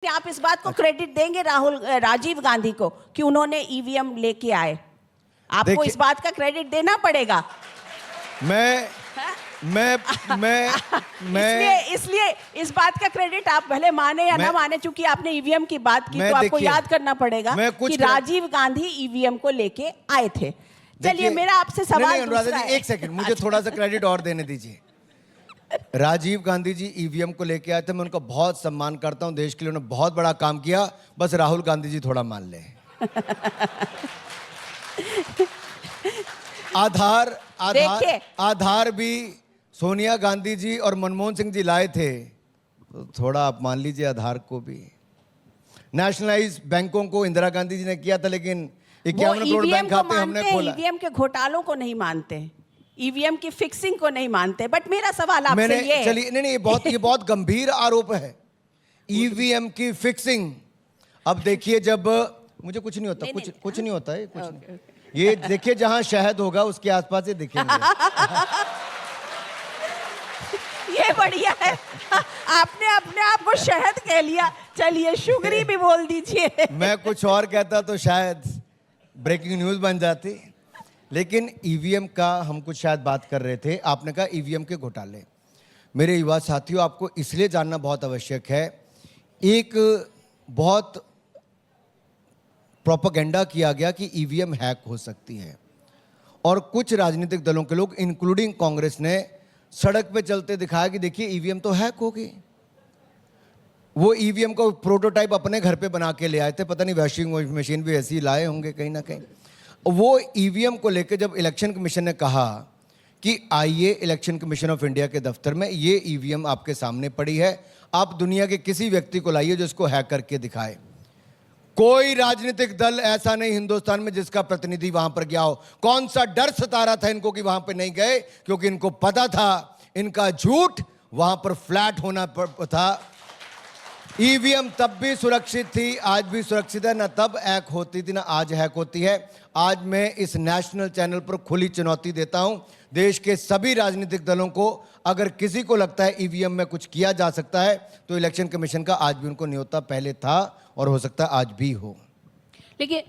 आप इस बात को क्रेडिट देंगे राजीव गांधी को कि उन्होंने ईवीएम लेके आए? आपको इस बात का क्रेडिट देना पड़ेगा। मैं इसलिए इस बात का क्रेडिट आप भले माने या ना माने, चूंकि आपने ईवीएम की बात की तो आपको याद करना पड़ेगा कि राजीव गांधी ईवीएम को लेके आए थे। चलिए, मेरा आपसे सवाल दूसरा है। एक सेकंड, मुझे थोड़ा सा क्रेडिट और देने दीजिए। राजीव गांधी जी ईवीएम को लेके आए थे, मैं उनका बहुत सम्मान करता हूं, देश के लिए उन्होंने बहुत बड़ा काम किया, बस राहुल गांधी जी थोड़ा मान ले। आधार भी सोनिया गांधी जी और मनमोहन सिंह जी लाए थे, तो थोड़ा आप मान लीजिए आधार को भी। नेशनलाइज बैंकों को इंदिरा गांधी जी ने किया था, लेकिन 51 करोड़ बैंक खाते हमने खोला। ईवीएम के घोटालों को नहीं मानते, ईवीएम की फिक्सिंग को नहीं मानते। बट मेरा सवाल आपसे ये, चलिए नहीं, ये बहुत गंभीर आरोप है, ईवीएम की फिक्सिंग। अब देखिए, जब मुझे कुछ नहीं होता, कुछ नहीं होता है, कुछ नहीं। ये देखिए, जहां शहद होगा उसके आसपास ही दिखेंगे। ये बढ़िया है, आपने अपने आप को शहद कह लिया। चलिए, शुगरी भी बोल दीजिए। मैं कुछ और कहता तो शायद ब्रेकिंग न्यूज बन जाती। लेकिन ईवीएम का हम कुछ शायद बात कर रहे थे, आपने कहा ईवीएम के घोटाले। मेरे युवा साथियों, आपको इसलिए जानना बहुत आवश्यक है, एक बहुत प्रोपेगेंडा किया गया कि ईवीएम हैक हो सकती है, और कुछ राजनीतिक दलों के लोग इंक्लूडिंग कांग्रेस ने सड़क पे चलते दिखाया कि देखिए ईवीएम तो हैक हो गई। वो ईवीएम को प्रोटोटाइप अपने घर पे बना के ले आए थे, पता नहीं वॉशिंग मशीन भी ऐसी लाए होंगे कहीं ना कहीं। वो ईवीएम को लेकर जब इलेक्शन कमीशन ने कहा कि आइए इलेक्शन कमीशन ऑफ इंडिया के दफ्तर में, ये ईवीएम आपके सामने पड़ी है, आप दुनिया के किसी व्यक्ति को लाइए जो इसको हैक करके दिखाए। कोई राजनीतिक दल ऐसा नहीं हिंदुस्तान में जिसका प्रतिनिधि वहां पर गया हो। कौन सा डर सता रहा था इनको कि वहां पर नहीं गए? क्योंकि इनको पता था इनका झूठ वहां पर फ्लैट होना था। ईवीएम तब भी सुरक्षित थी, आज भी सुरक्षित है, ना तब हैक होती थी ना आज हैक होती है। आज मैं इस नेशनल चैनल पर खुली चुनौती देता हूं देश के सभी राजनीतिक दलों को, अगर किसी को लगता है ईवीएम में कुछ किया जा सकता है तो इलेक्शन कमीशन का आज भी उनको न्योता पहले था और हो सकता है आज भी हो। लेकिन